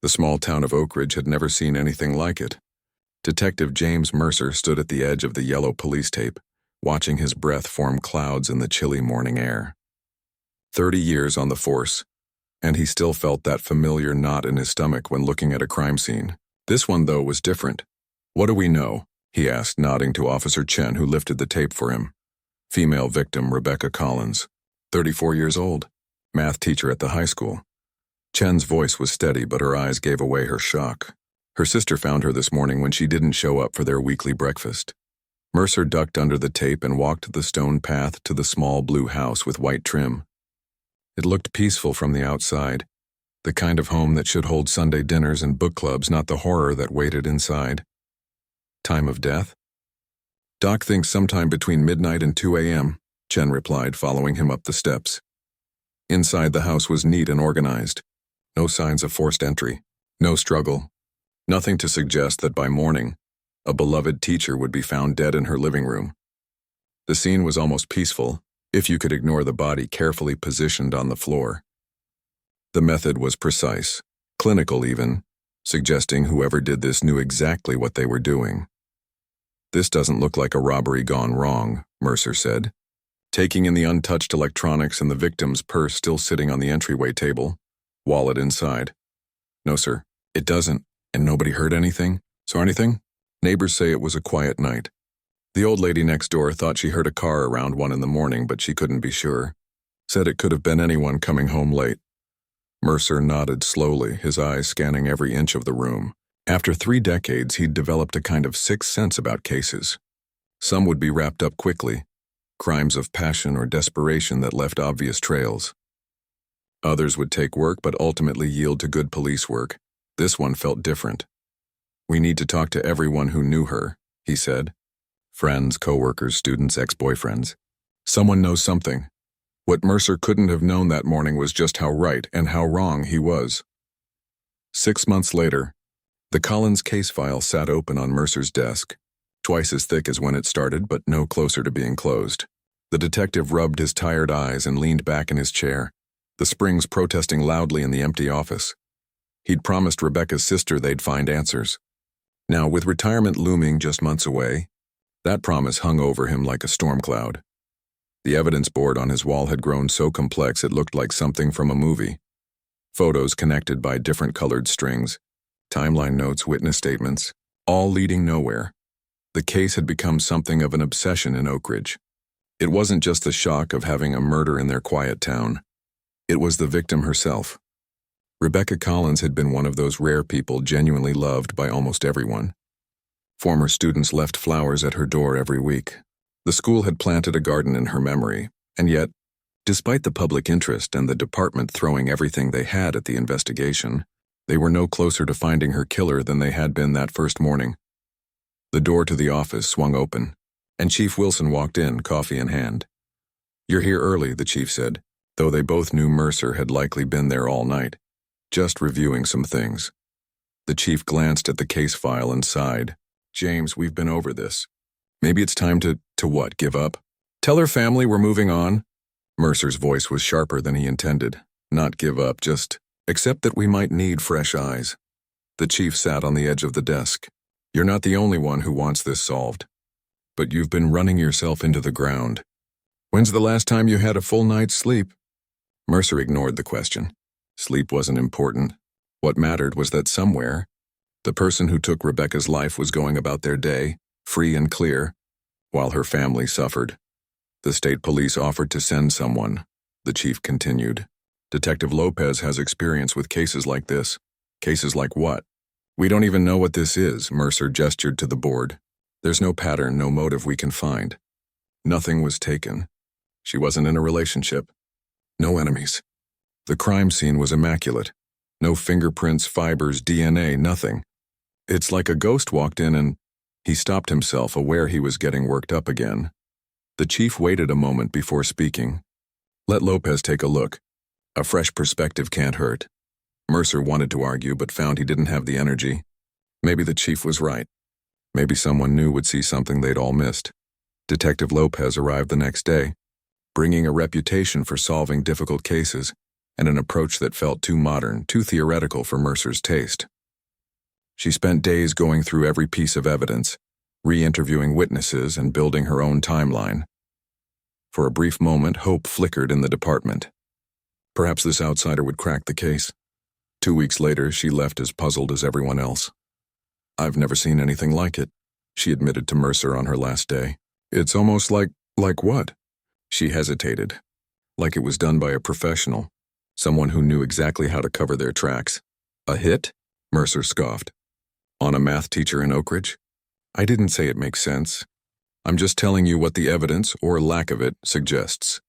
The small town of Oak Ridge had never seen anything like it. Detective James Mercer stood at the edge of the yellow police tape, watching his breath form clouds in the chilly morning air. 30 years on the force, and he still felt that familiar knot in his stomach when looking at a crime scene. This one, though, was different. "What do we know?" he asked, nodding to Officer Chen, who lifted the tape for him. Female victim Rebecca Collins, 34 years old, math teacher at the high school. Chen's voice was steady, but her eyes gave away her shock. Her sister found her this morning when she didn't show up for their weekly breakfast. Mercer ducked under the tape and walked the stone path to the small blue house with white trim. It looked peaceful from the outside, the kind of home that should hold Sunday dinners and book clubs, not the horror that waited inside. Time of death? "Doc thinks sometime between midnight and 2 a.m., Chen replied, following him up the steps. Inside the house was neat and organized. No signs of forced entry, no struggle. Nothing to suggest that by morning, a beloved teacher would be found dead in her living room. The scene was almost peaceful, if you could ignore the body carefully positioned on the floor. The method was precise, clinical even, suggesting whoever did this knew exactly what they were doing. "This doesn't look like a robbery gone wrong," Mercer said, taking in the untouched electronics and the victim's purse still sitting on the entryway table, wallet inside. "No, sir, it doesn't, and nobody heard anything? So anything? Neighbors say it was a quiet night. The old lady next door thought she heard a car around 1 in the morning, but she couldn't be sure. Said it could have been anyone coming home late." Mercer nodded slowly, his eyes scanning every inch of the room. After 3 decades, he'd developed a kind of sixth sense about cases. Some would be wrapped up quickly, crimes of passion or desperation that left obvious trails. Others would take work but ultimately yield to good police work. This one felt different. "We need to talk to everyone who knew her," he said. Friends, co-workers, students, ex-boyfriends. Someone knows something. What Mercer couldn't have known that morning was just how right and how wrong he was. 6 months later, the Collins case file sat open on Mercer's desk, twice as thick as when it started, but no closer to being closed. The detective rubbed his tired eyes and leaned back in his chair, the springs protesting loudly in the empty office. He'd promised Rebecca's sister they'd find answers. Now, with retirement looming just months away, that promise hung over him like a storm cloud. The evidence board on his wall had grown so complex it looked like something from a movie. Photos connected by different colored strings, timeline notes, witness statements, all leading nowhere. The case had become something of an obsession in Oak Ridge. It wasn't just the shock of having a murder in their quiet town. It was the victim herself. Rebecca Collins had been one of those rare people genuinely loved by almost everyone. Former students left flowers at her door every week. The school had planted a garden in her memory, and yet, despite the public interest and the department throwing everything they had at the investigation, they were no closer to finding her killer than they had been that first morning. The door to the office swung open, and Chief Wilson walked in, coffee in hand. "You're here early," the chief said, though they both knew Mercer had likely been there all night, just reviewing some things. The chief glanced at the case file and sighed. "James, we've been over this. Maybe it's time to what, give up? Tell her family we're moving on." Mercer's voice was sharper than he intended. "Not give up, just accept that we might need fresh eyes." The chief sat on the edge of the desk. "You're not the only one who wants this solved. But you've been running yourself into the ground. When's the last time you had a full night's sleep?" Mercer ignored the question. Sleep wasn't important. What mattered was that somewhere, the person who took Rebecca's life was going about their day, free and clear, while her family suffered. "The state police offered to send someone," the chief continued. "Detective Lopez has experience with cases like this." "Cases like what?" "We don't even know what this is," Mercer gestured to the board. "There's no pattern, no motive we can find. Nothing was taken. She wasn't in a relationship. No enemies. The crime scene was immaculate. No fingerprints, fibers, DNA, nothing. It's like a ghost walked in and..." He stopped himself, aware he was getting worked up again. The chief waited a moment before speaking. "Let Lopez take a look. A fresh perspective can't hurt." Mercer wanted to argue, but found he didn't have the energy. Maybe the chief was right. Maybe someone new would see something they'd all missed. Detective Lopez arrived the next day, bringing a reputation for solving difficult cases. and an approach that felt too modern, too theoretical for Mercer's taste. She spent days going through every piece of evidence, re-interviewing witnesses and building her own timeline. For a brief moment, hope flickered in the department. Perhaps this outsider would crack the case. 2 weeks later, she left as puzzled as everyone else. "I've never seen anything like it," she admitted to Mercer on her last day. "It's almost like what?" She hesitated. Like it was done by a professional, someone who knew exactly how to cover their tracks. "A hit?" Mercer scoffed. "On a math teacher in Oak Ridge? I didn't say it makes sense. I'm just telling you what the evidence, or lack of it, suggests."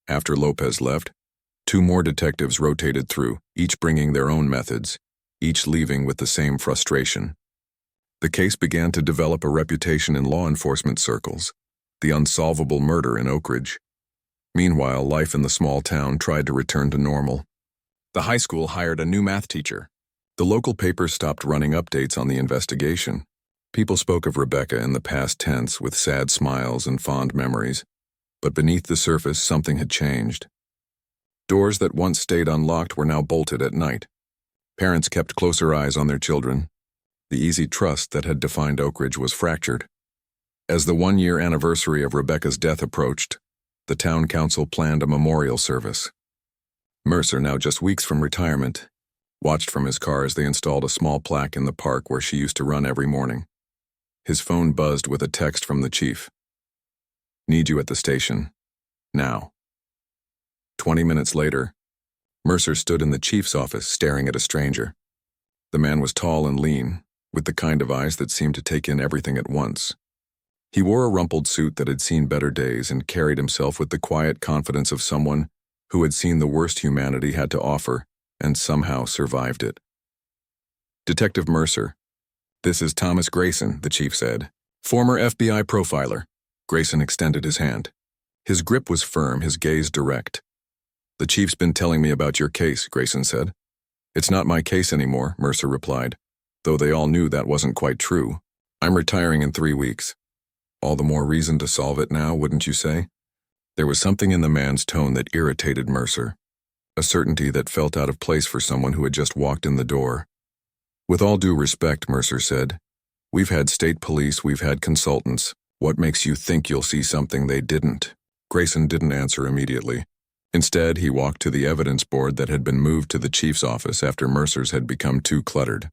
After Lopez left, 2 more detectives rotated through, each bringing their own methods, each leaving with the same frustration. The case began to develop a reputation in law enforcement circles, the unsolvable murder in Oak Ridge. Meanwhile, life in the small town tried to return to normal. The high school hired a new math teacher. The local papers stopped running updates on the investigation. People spoke of Rebecca in the past tense with sad smiles and fond memories, but beneath the surface something had changed. Doors that once stayed unlocked were now bolted at night. Parents kept closer eyes on their children. The easy trust that had defined Oak Ridge was fractured. As the 1-year anniversary of Rebecca's death approached, the town council planned a memorial service. Mercer, now just weeks from retirement, watched from his car as they installed a small plaque in the park where she used to run every morning. His phone buzzed with a text from the chief. "Need you at the station. Now." 20 minutes later, Mercer stood in the chief's office staring at a stranger. The man was tall and lean, with the kind of eyes that seemed to take in everything at once. He wore a rumpled suit that had seen better days and carried himself with the quiet confidence of someone who had seen the worst humanity had to offer and somehow survived it. "Detective Mercer, this is Thomas Grayson," the chief said. "Former FBI profiler." Grayson extended his hand. His grip was firm, his gaze direct. "The chief's been telling me about your case," Grayson said. "It's not my case anymore," Mercer replied, though they all knew that wasn't quite true. "I'm retiring in 3 weeks. All the more reason to solve it now, wouldn't you say?" There was something in the man's tone that irritated Mercer, a certainty that felt out of place for someone who had just walked in the door. "With all due respect," Mercer said, "we've had state police, we've had consultants. What makes you think you'll see something they didn't?" Grayson didn't answer immediately. Instead, he walked to the evidence board that had been moved to the chief's office after Mercer's had become too cluttered.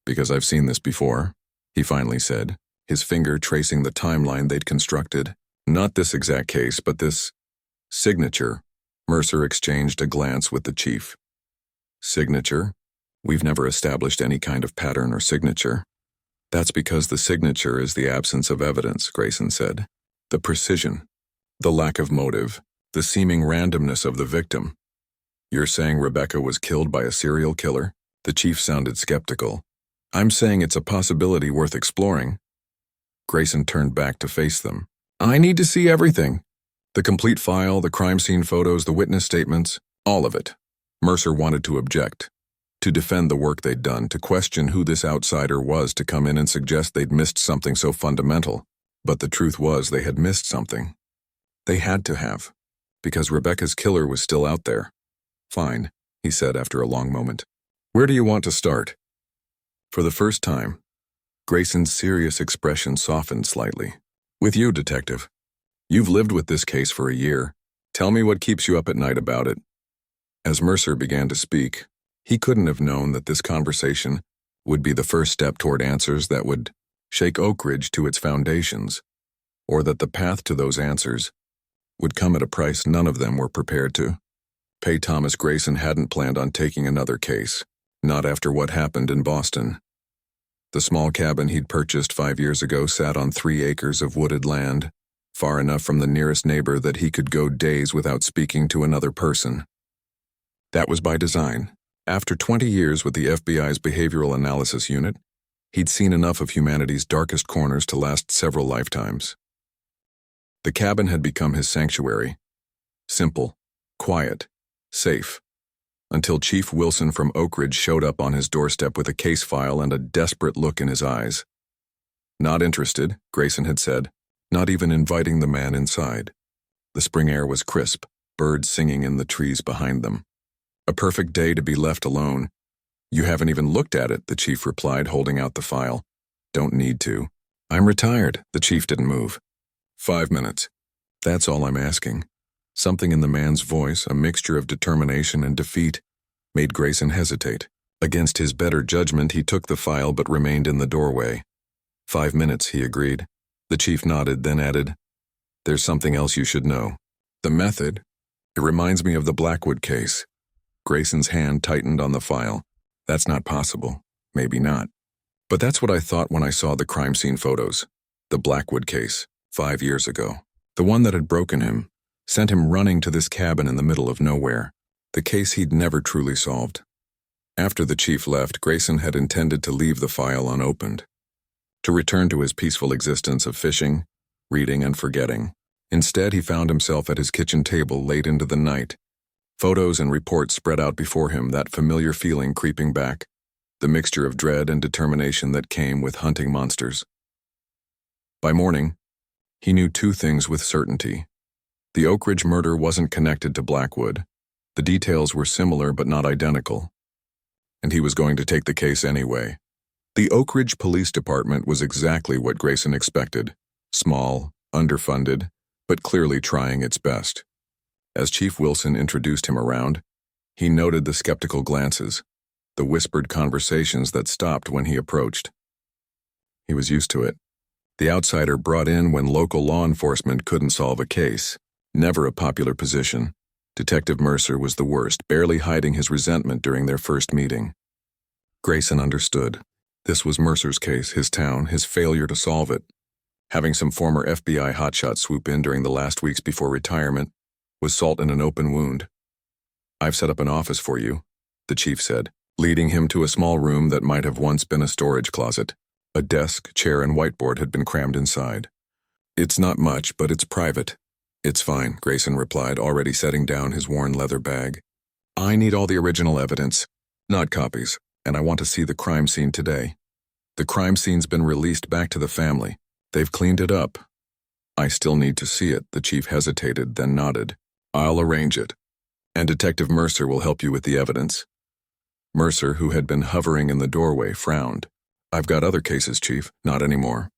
"Because I've seen this before," he finally said, his finger tracing the timeline they'd constructed. "Not this exact case, but this signature." Mercer exchanged a glance with the chief. "Signature? We've never established any kind of pattern or signature." "That's because the signature is the absence of evidence," Grayson said. "The precision, the lack of motive, the seeming randomness of the victim." "You're saying Rebecca was killed by a serial killer?" The chief sounded skeptical. "I'm saying it's a possibility worth exploring." Grayson turned back to face them. "I need to see everything. The complete file, the crime scene photos, the witness statements, all of it." Mercer wanted to object, to defend the work they'd done, to question who this outsider was to come in and suggest they'd missed something so fundamental. But the truth was they had missed something. They had to have, because Rebecca's killer was still out there. "Fine," he said after a long moment. "Where do you want to start?" For the first time, Grayson's serious expression softened slightly. "With you, detective. You've lived with this case for a year. Tell me what keeps you up at night about it." As Mercer began to speak, he couldn't have known that this conversation would be the first step toward answers that would shake Oak Ridge to its foundations, or that the path to those answers would come at a price none of them were prepared to pay. Thomas Grayson hadn't planned on taking another case, not after what happened in Boston. The small cabin he'd purchased 5 years ago sat on 3 acres of wooded land, far enough from the nearest neighbor that he could go days without speaking to another person. That was by design. After 20 years with the FBI's Behavioral Analysis Unit, he'd seen enough of humanity's darkest corners to last several lifetimes. The cabin had become his sanctuary. Simple, quiet, safe. Until Chief Wilson from Oak Ridge showed up on his doorstep with a case file and a desperate look in his eyes. "Not interested," Grayson had said, not even inviting the man inside. The spring air was crisp, birds singing in the trees behind them. A perfect day to be left alone. You haven't even looked at it, the chief replied, holding out the file. Don't need to. I'm retired. The chief didn't move. 5 minutes. That's all I'm asking. Something in the man's voice, a mixture of determination and defeat, made Grayson hesitate. Against his better judgment, he took the file but remained in the doorway. 5 minutes, he agreed. The chief nodded, then added, There's something else you should know. The method? It reminds me of the Blackwood case. Grayson's hand tightened on the file. That's not possible. Maybe not. But that's what I thought when I saw the crime scene photos. The Blackwood case, 5 years ago. The one that had broken him, sent him running to this cabin in the middle of nowhere. The case he'd never truly solved. After the chief left, Grayson had intended to leave the file unopened, to return to his peaceful existence of fishing, reading, and forgetting. Instead, he found himself at his kitchen table late into the night. Photos and reports spread out before him, that familiar feeling creeping back, the mixture of dread and determination that came with hunting monsters. By morning, he knew 2 things with certainty. The Oak Ridge murder wasn't connected to Blackwood. The details were similar but not identical. And he was going to take the case anyway. The Oak Ridge Police Department was exactly what Grayson expected. Small, underfunded, but clearly trying its best. As Chief Wilson introduced him around, he noted the skeptical glances, the whispered conversations that stopped when he approached. He was used to it. The outsider brought in when local law enforcement couldn't solve a case. Never a popular position. Detective Mercer was the worst, barely hiding his resentment during their first meeting. Grayson understood. This was Mercer's case, his town, his failure to solve it. Having some former FBI hotshots swoop in during the last weeks before retirement was salt in an open wound. I've set up an office for you, the chief said, leading him to a small room that might have once been a storage closet. A desk, chair, and whiteboard had been crammed inside. It's not much, but it's private. It's fine, Grayson replied, already setting down his worn leather bag. I need all the original evidence, not copies, and I want to see the crime scene today. The crime scene's been released back to the family. They've cleaned it up. I still need to see it, the chief hesitated, then nodded. I'll arrange it. And Detective Mercer will help you with the evidence. Mercer, who had been hovering in the doorway, frowned. I've got other cases, Chief. Not anymore.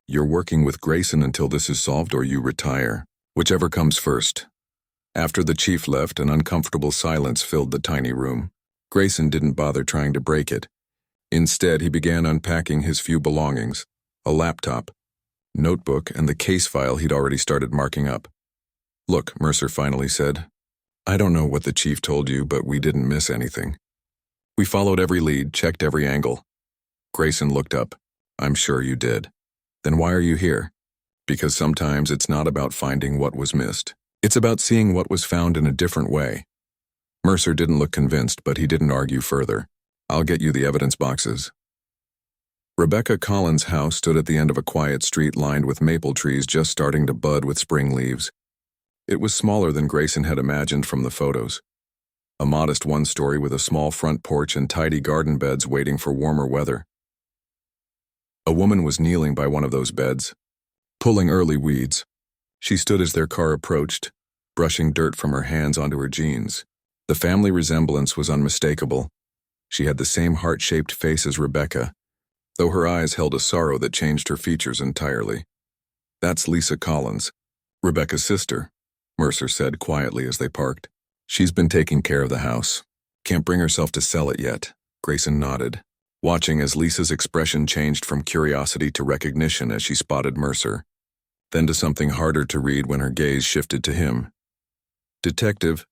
You're working with Grayson until this is solved or you retire. Whichever comes first. After the chief left, an uncomfortable silence filled the tiny room. Grayson didn't bother trying to break it. Instead, he began unpacking his few belongings, a laptop, notebook, and the case file he'd already started marking up. Look, Mercer finally said, I don't know what the chief told you, but we didn't miss anything. We followed every lead, checked every angle. Grayson looked up. I'm sure you did. Then why are you here? Because sometimes it's not about finding what was missed. It's about seeing what was found in a different way. Mercer didn't look convinced, but he didn't argue further. I'll get you the evidence boxes. Rebecca Collins' house stood at the end of a quiet street lined with maple trees just starting to bud with spring leaves. It was smaller than Grayson had imagined from the photos. A modest one-story with a small front porch and tidy garden beds waiting for warmer weather. A woman was kneeling by one of those beds, pulling early weeds. She stood as their car approached, brushing dirt from her hands onto her jeans. The family resemblance was unmistakable. She had the same heart-shaped face as Rebecca, though her eyes held a sorrow that changed her features entirely. That's Lisa Collins, Rebecca's sister, Mercer said quietly as they parked. She's been taking care of the house. Can't bring herself to sell it yet. Grayson nodded, watching as Lisa's expression changed from curiosity to recognition as she spotted Mercer, then to something harder to read when her gaze shifted to him. Detective,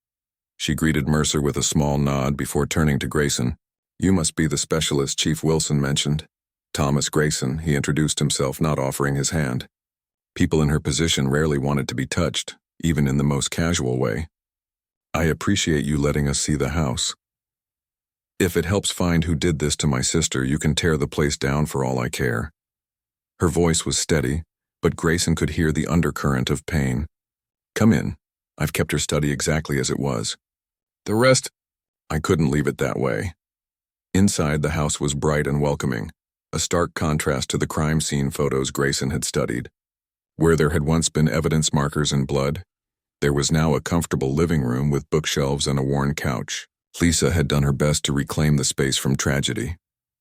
she greeted Mercer with a small nod before turning to Grayson. You must be the specialist Chief Wilson mentioned. Thomas Grayson, he introduced himself, not offering his hand. People in her position rarely wanted to be touched, even in the most casual way. I appreciate you letting us see the house. If it helps find who did this to my sister, you can tear the place down for all I care. Her voice was steady, but Grayson could hear the undercurrent of pain. Come in. I've kept her study exactly as it was. The rest, I couldn't leave it that way. Inside, the house was bright and welcoming, a stark contrast to the crime scene photos Grayson had studied. Where there had once been evidence markers in blood, there was now a comfortable living room with bookshelves and a worn couch. Lisa had done her best to reclaim the space from tragedy.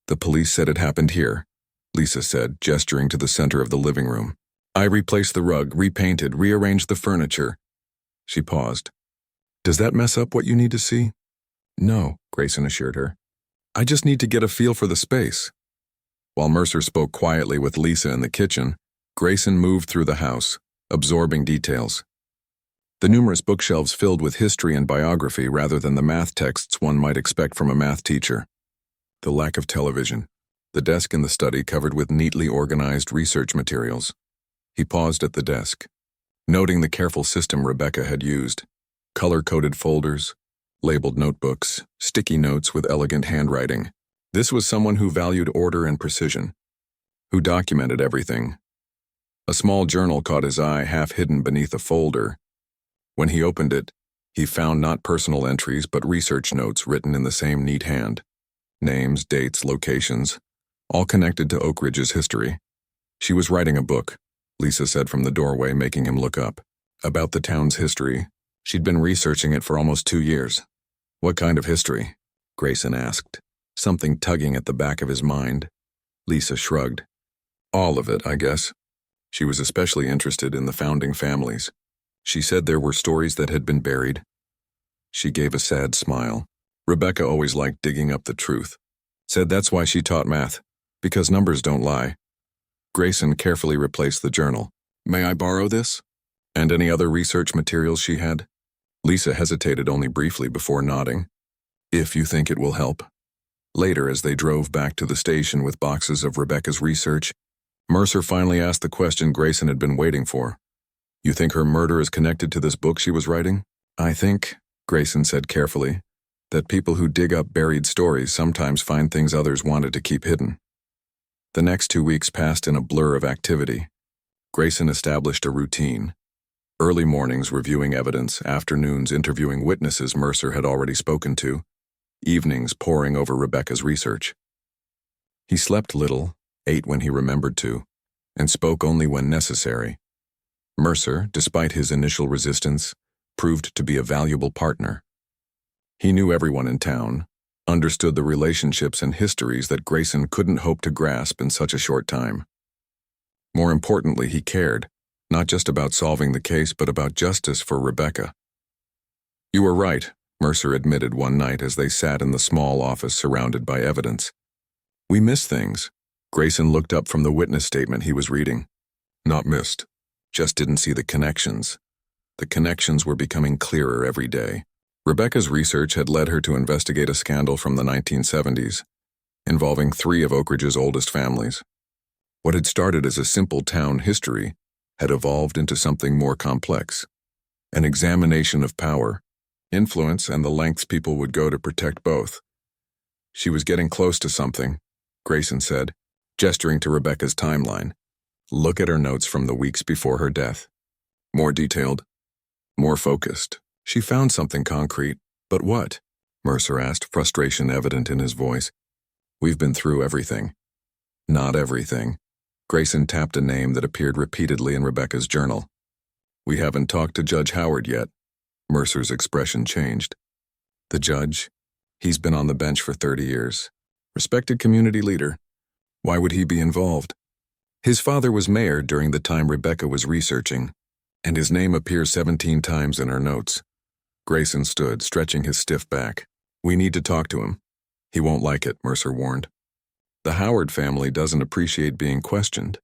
The police said it happened here, Lisa said, gesturing to the center of the living room. I replaced the rug, repainted, rearranged the furniture. She paused. Does that mess up what you need to see? No, Grayson assured her. I just need to get a feel for the space. While Mercer spoke quietly with Lisa in the kitchen, Grayson moved through the house, absorbing details. The numerous bookshelves filled with history and biography rather than the math texts one might expect from a math teacher. The lack of television. The desk in the study covered with neatly organized research materials. He paused at the desk, noting the careful system Rebecca had used. Color-coded folders, labeled notebooks, sticky notes with elegant handwriting. This was someone who valued order and precision, who documented everything. A small journal caught his eye, half hidden beneath a folder. When he opened it, he found not personal entries but research notes written in the same neat hand. Names, dates, locations, all connected to Oak Ridge's history. She was writing a book, Lisa said from the doorway, making him look up. About the town's history. She'd been researching it for almost 2 years. What kind of history? Grayson asked, something tugging at the back of his mind. Lisa shrugged. All of it, I guess. She was especially interested in the founding families. She said there were stories that had been buried. She gave a sad smile. Rebecca always liked digging up the truth. Said that's why she taught math, because numbers don't lie. Grayson carefully replaced the journal. May I borrow this? And any other research materials she had? Lisa hesitated only briefly before nodding. If you think it will help. Later, as they drove back to the station with boxes of Rebecca's research, Mercer finally asked the question Grayson had been waiting for. You think her murder is connected to this book she was writing? I think, Grayson said carefully, that people who dig up buried stories sometimes find things others wanted to keep hidden. The next 2 weeks passed in a blur of activity. Grayson established a routine. Early mornings reviewing evidence, afternoons interviewing witnesses Mercer had already spoken to, evenings poring over Rebecca's research. He slept little, ate when he remembered to, and spoke only when necessary. Mercer, despite his initial resistance, proved to be a valuable partner. He knew everyone in town, understood the relationships and histories that Grayson couldn't hope to grasp in such a short time. More importantly, he cared, not just about solving the case but about justice for Rebecca. You were right, Mercer admitted one night as they sat in the small office surrounded by evidence. We miss things. Grayson looked up from the witness statement he was reading. Not missed. Just didn't see the connections. The connections were becoming clearer every day. Rebecca's research had led her to investigate a scandal from the 1970s, involving 3 of Oak Ridge's oldest families. What had started as a simple town history had evolved into something more complex. An examination of power, influence, and the lengths people would go to protect both. She was getting close to something, Grayson said, gesturing to Rebecca's timeline. Look at her notes from the weeks before her death. More detailed, more focused. She found something concrete. But what? Mercer asked, frustration evident in his voice. We've been through everything. Not everything. Grayson tapped a name that appeared repeatedly in Rebecca's journal. We haven't talked to Judge Howard yet. Mercer's expression changed. The judge? He's been on the bench for 30 years. Respected community leader. Why would he be involved? His father was mayor during the time Rebecca was researching, and his name appears 17 times in her notes. Grayson stood, stretching his stiff back. We need to talk to him. He won't like it, Mercer warned. The Howard family doesn't appreciate being questioned.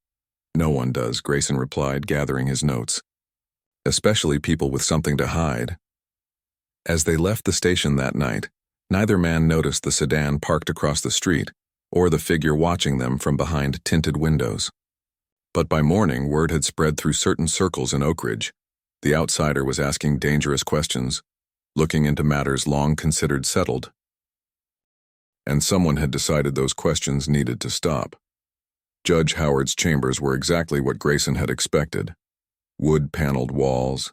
No one does, Grayson replied, gathering his notes. Especially people with something to hide. As they left the station that night, neither man noticed the sedan parked across the street, or the figure watching them from behind tinted windows. But by morning, word had spread through certain circles in Oak Ridge. The outsider was asking dangerous questions, looking into matters long considered settled. And someone had decided those questions needed to stop. Judge Howard's chambers were exactly what Grayson had expected. Wood-paneled walls,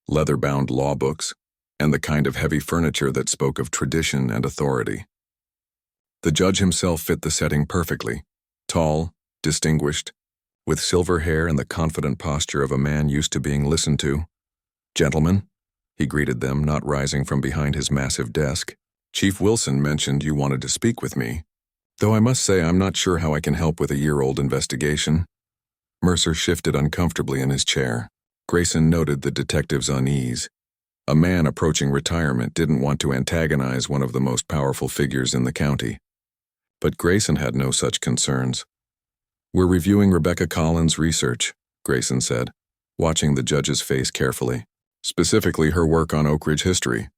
leather-bound law books, and the kind of heavy furniture that spoke of tradition and authority. The judge himself fit the setting perfectly, tall, distinguished, with silver hair and the confident posture of a man used to being listened to. Gentlemen, he greeted them, not rising from behind his massive desk. Chief Wilson mentioned you wanted to speak with me, though I must say I'm not sure how I can help with a year-old investigation." Mercer shifted uncomfortably in his chair. Grayson noted the detective's unease. A man approaching retirement didn't want to antagonize one of the most powerful figures in the county. But Grayson had no such concerns. "We're reviewing Rebecca Collins' research," Grayson said, watching the judge's face carefully, "specifically her work on Oak Ridge history."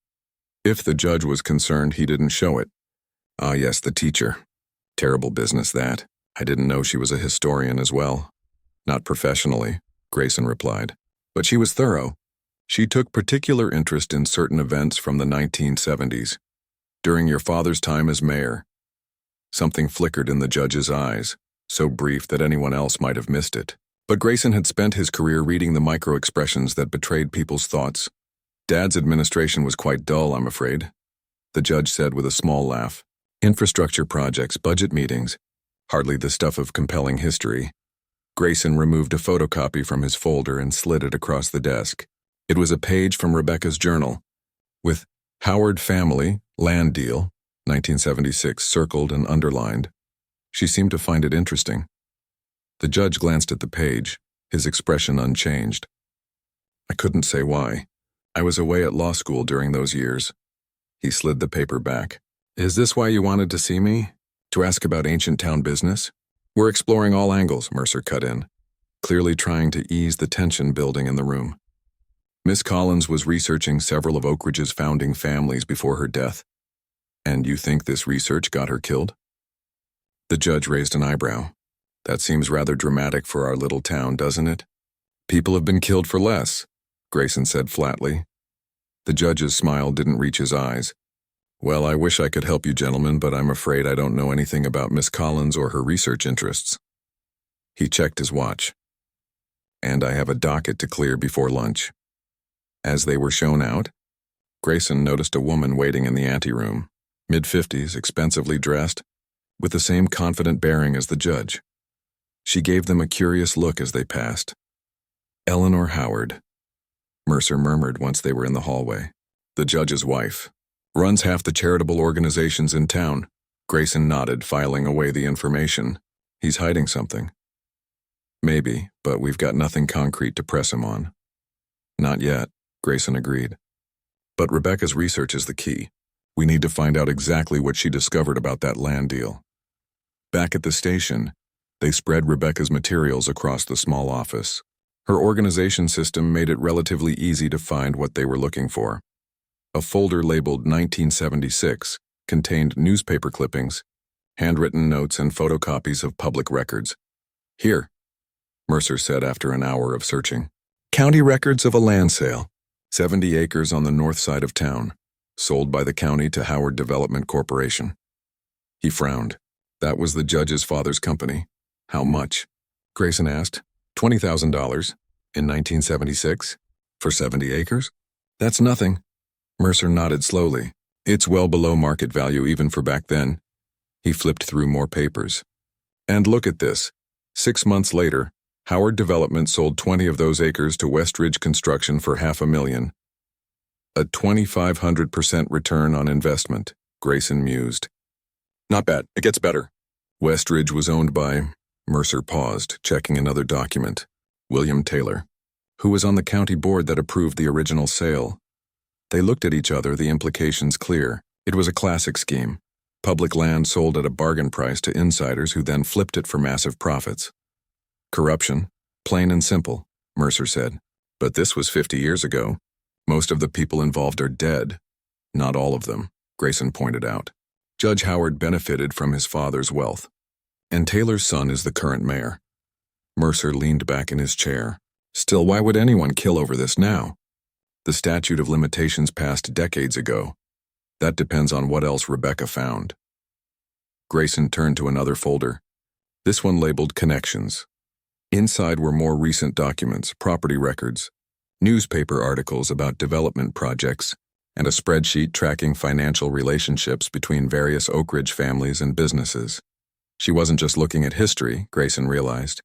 If the judge was concerned, he didn't show it. "Ah, yes, the teacher. Terrible business, that. I didn't know she was a historian as well." "Not professionally," Grayson replied, "but she was thorough. She took particular interest in certain events from the 1970s. During your father's time as mayor." Something flickered in the judge's eyes, so brief that anyone else might have missed it. But Grayson had spent his career reading the micro-expressions that betrayed people's thoughts. "Dad's administration was quite dull, I'm afraid," the judge said with a small laugh. "Infrastructure projects, budget meetings, hardly the stuff of compelling history." Grayson removed a photocopy from his folder and slid it across the desk. It was a page from Rebecca's journal, with "Howard family, land deal, 1976" circled and underlined. She seemed to find it interesting. The judge glanced at the page, his expression unchanged. "I couldn't say why. I was away at law school during those years." He slid the paper back. "Is this why you wanted to see me? To ask about ancient town business?" "We're exploring all angles," Mercer cut in, clearly trying to ease the tension building in the room. "Miss Collins was researching several of Oak Ridge's founding families before her death. And you think this research got her killed?" The judge raised an eyebrow. "That seems rather dramatic for our little town, doesn't it?" "People have been killed for less," Grayson said flatly. The judge's smile didn't reach his eyes. "Well, I wish I could help you gentlemen, but I'm afraid I don't know anything about Miss Collins or her research interests." He checked his watch. "And I have a docket to clear before lunch." As they were shown out, Grayson noticed a woman waiting in the anteroom, mid-50s, expensively dressed, with the same confident bearing as the judge. She gave them a curious look as they passed. "Eleanor Howard," Mercer murmured once they were in the hallway. "The judge's wife. Runs half the charitable organizations in town." Grayson nodded, filing away the information. "He's hiding something." "Maybe, but we've got nothing concrete to press him on." "Not yet," Grayson agreed. "But Rebecca's research is the key. We need to find out exactly what she discovered about that land deal." Back at the station, they spread Rebecca's materials across the small office. Her organization system made it relatively easy to find what they were looking for. A folder labeled 1976 contained newspaper clippings, handwritten notes, and photocopies of public records. "Here," Mercer said after an hour of searching. "County records of a land sale, 70 acres on the north side of town, sold by the county to Howard Development Corporation." He frowned. That was the judge's father's company. "How much?" Grayson asked. $20,000 in 1976 for 70 acres? "That's nothing." Mercer nodded slowly. "It's well below market value even for back then." He flipped through more papers. "And look at this. 6 months later, Howard Development sold 20 of those acres to Westridge Construction for $500,000. A 2,500% return on investment," Grayson mused. "Not bad. It gets better." Westridge was owned by, Mercer paused, checking another document, William Taylor, who was on the county board that approved the original sale. They looked at each other, the implications clear. It was a classic scheme. Public land sold at a bargain price to insiders who then flipped it for massive profits. "Corruption, plain and simple," Mercer said. "But this was 50 years ago. Most of the people involved are dead." "Not all of them," Grayson pointed out. "Judge Howard benefited from his father's wealth. And Taylor's son is the current mayor." Mercer leaned back in his chair. "Still, why would anyone kill over this now? The statute of limitations passed decades ago. That depends on what else Rebecca found." Grayson turned to another folder, this one labeled Connections. Inside were more recent documents, property records, newspaper articles about development projects, and a spreadsheet tracking financial relationships between various Oak Ridge families and businesses. She wasn't just looking at history, Grayson realized.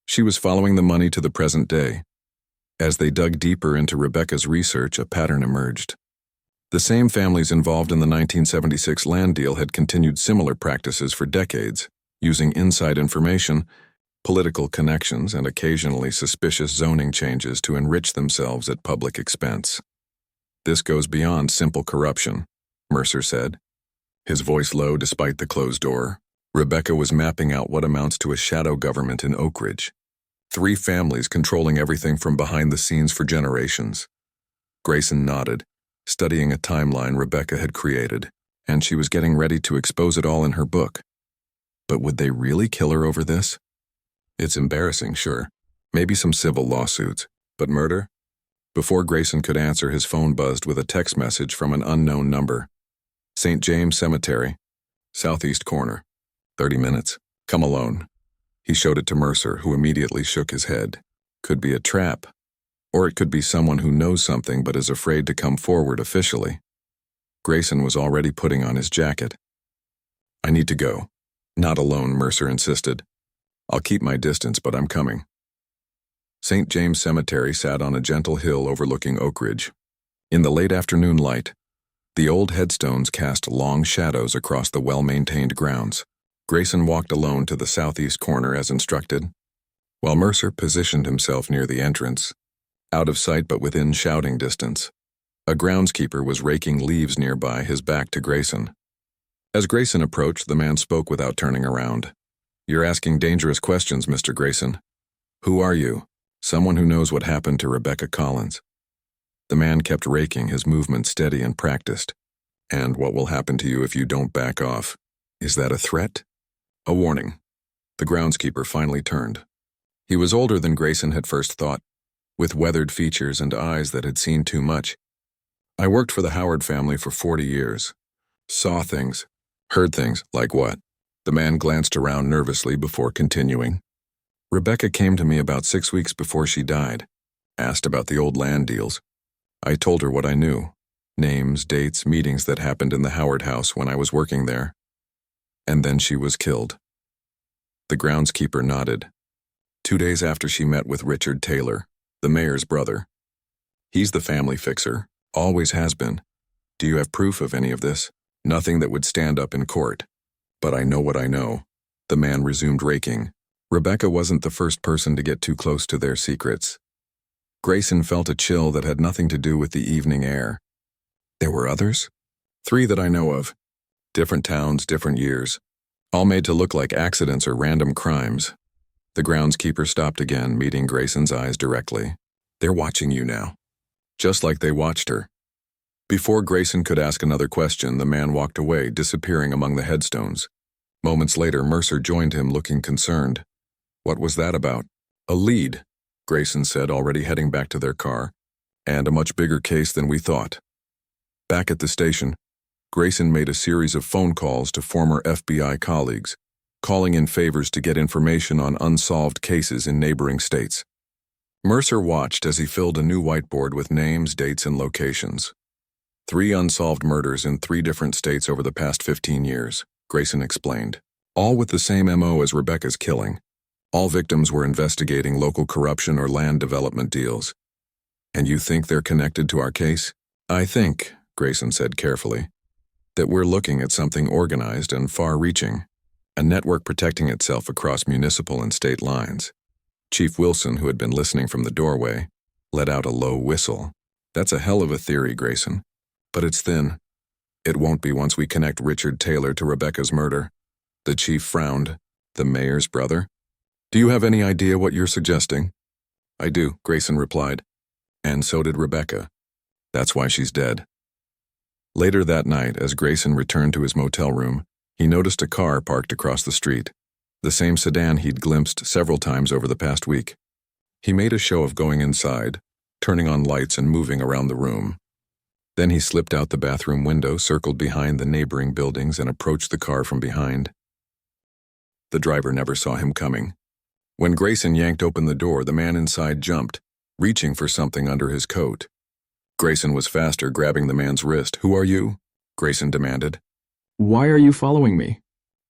She was following the money to the present day. As they dug deeper into Rebecca's research, a pattern emerged. The same families involved in the 1976 land deal had continued similar practices for decades, using inside information, political connections, and occasionally suspicious zoning changes to enrich themselves at public expense. This goes beyond simple corruption, Mercer said, his voice low despite the closed door. Rebecca was mapping out what amounts to a shadow government in Oak Ridge. 3 families controlling everything from behind the scenes for generations. Grayson nodded, studying a timeline Rebecca had created, and she was getting ready to expose it all in her book. But would they really kill her over this? It's embarrassing, sure. Maybe some civil lawsuits, but murder? Before Grayson could answer, his phone buzzed with a text message from an unknown number. St. James Cemetery, southeast corner. 30 minutes. Come alone. He showed it to Mercer, who immediately shook his head. Could be a trap. Or it could be someone who knows something but is afraid to come forward officially. Grayson was already putting on his jacket. I need to go. Not alone, Mercer insisted. I'll keep my distance, but I'm coming. St. James Cemetery sat on a gentle hill overlooking Oak Ridge. In the late afternoon light, the old headstones cast long shadows across the well-maintained grounds. Grayson walked alone to the southeast corner as instructed, while Mercer positioned himself near the entrance, out of sight but within shouting distance. A groundskeeper was raking leaves nearby, his back to Grayson. As Grayson approached, the man spoke without turning around. You're asking dangerous questions, Mr. Grayson. Who are you? Someone who knows what happened to Rebecca Collins. The man kept raking, his movement steady and practiced. And what will happen to you if you don't back off? Is that a threat? A warning. The groundskeeper finally turned. He was older than Grayson had first thought, with weathered features and eyes that had seen too much. I worked for the Howard family for 40 years. Saw things. Heard things. Like what? The man glanced around nervously before continuing. Rebecca came to me about 6 weeks before she died. Asked about the old land deals. I told her what I knew. Names, dates, meetings that happened in the Howard house when I was working there. And then she was killed. The groundskeeper nodded. 2 days after she met with Richard Taylor, the mayor's brother. He's the family fixer, always has been. Do you have proof of any of this? Nothing that would stand up in court. But I know what I know. The man resumed raking. Rebecca wasn't the first person to get too close to their secrets. Grayson felt a chill that had nothing to do with the evening air. There were others? 3 that I know of. Different towns, different years. All made to look like accidents or random crimes. The groundskeeper stopped again, meeting Grayson's eyes directly. They're watching you now. Just like they watched her. Before Grayson could ask another question, the man walked away, disappearing among the headstones. Moments later, Mercer joined him, looking concerned. What was that about? A lead, Grayson said, already heading back to their car. And a much bigger case than we thought. Back at the station, Grayson made a series of phone calls to former FBI colleagues, calling in favors to get information on unsolved cases in neighboring states. Mercer watched as he filled a new whiteboard with names, dates, and locations. 3 unsolved murders in 3 different states over the past 15 years, Grayson explained. All with the same MO as Rebecca's killing. All victims were investigating local corruption or land development deals. And you think they're connected to our case? I think, Grayson said carefully, that we're looking at something organized and far-reaching, a network protecting itself across municipal and state lines. Chief Wilson, who had been listening from the doorway, let out a low whistle. That's a hell of a theory, Grayson. But it's thin. It won't be once we connect Richard Taylor to Rebecca's murder. The chief frowned. The mayor's brother? Do you have any idea what you're suggesting? I do, Grayson replied. And so did Rebecca. That's why she's dead. Later that night, as Grayson returned to his motel room, he noticed a car parked across the street, the same sedan he'd glimpsed several times over the past week. He made a show of going inside, turning on lights and moving around the room. Then he slipped out the bathroom window, circled behind the neighboring buildings, and approached the car from behind. The driver never saw him coming. When Grayson yanked open the door, the man inside jumped, reaching for something under his coat. Grayson was faster, grabbing the man's wrist. Who are you? Grayson demanded. Why are you following me?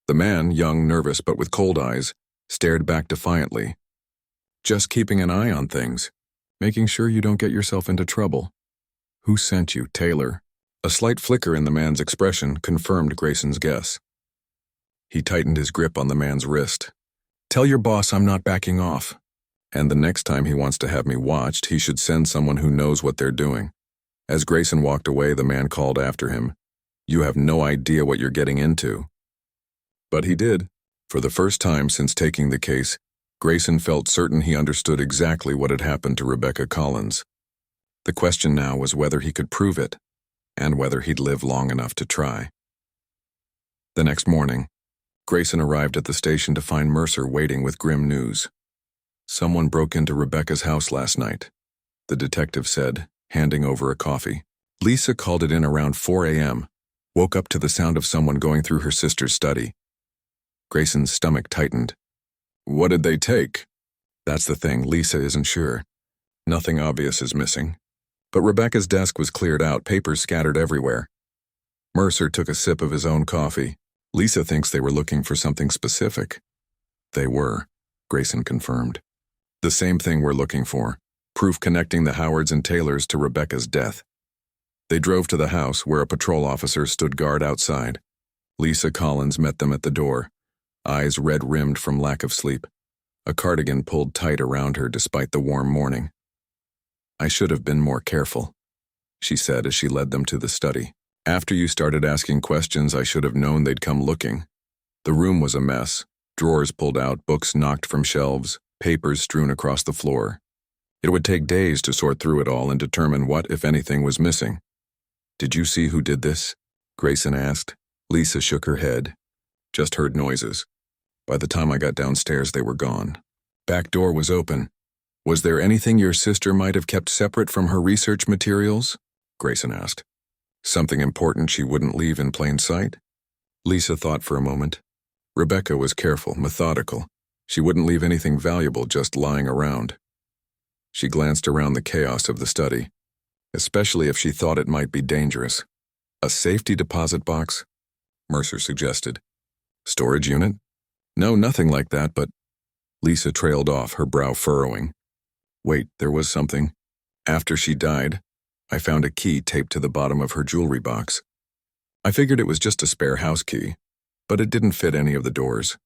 The man, young, nervous, but with cold eyes, stared back defiantly. Just keeping an eye on things, making sure you don't get yourself into trouble. Who sent you, Taylor? A slight flicker in the man's expression confirmed Grayson's guess. He tightened his grip on the man's wrist. "Tell your boss I'm not backing off. And the next time he wants to have me watched, he should send someone who knows what they're doing." As Grayson walked away, the man called after him, "You have no idea what you're getting into." But he did. For the first time since taking the case, Grayson felt certain he understood exactly what had happened to Rebecca Collins. The question now was whether he could prove it, and whether he'd live long enough to try. The next morning, Grayson arrived at the station to find Mercer waiting with grim news. "Someone broke into Rebecca's house last night," the detective said, handing over a coffee. "Lisa called it in around 4 a.m., woke up to the sound of someone going through her sister's study." Grayson's stomach tightened. "What did they take?" "That's the thing, Lisa isn't sure. Nothing obvious is missing. But Rebecca's desk was cleared out, papers scattered everywhere." Mercer took a sip of his own coffee. "Lisa thinks they were looking for something specific." "They were," Grayson confirmed. "The same thing we're looking for, proof connecting the Howards and Taylors to Rebecca's death." They drove to the house, where a patrol officer stood guard outside. Lisa Collins met them at the door, eyes red-rimmed from lack of sleep, a cardigan pulled tight around her despite the warm morning. "I should have been more careful," she said as she led them to the study. "After you started asking questions, I should have known they'd come looking." The room was a mess, drawers pulled out, books knocked from shelves, papers strewn across the floor. It would take days to sort through it all and determine what, if anything, was missing. "Did you see who did this?" Grayson asked. Lisa shook her head. "Just heard noises. By the time I got downstairs, they were gone." "Back door was open. Was there anything your sister might have kept separate from her research materials?" Grayson asked. "Something important she wouldn't leave in plain sight?" Lisa thought for a moment. Rebecca was careful, methodical. She wouldn't leave anything valuable just lying around. She glanced around the chaos of the study, especially if she thought it might be dangerous. "A safety deposit box?" Mercer suggested. "Storage unit?" "No, nothing like that, but—" Lisa trailed off, her brow furrowing. "Wait, there was something. After she died, I found a key taped to the bottom of her jewelry box. I figured it was just a spare house key, but it didn't fit any of the doors.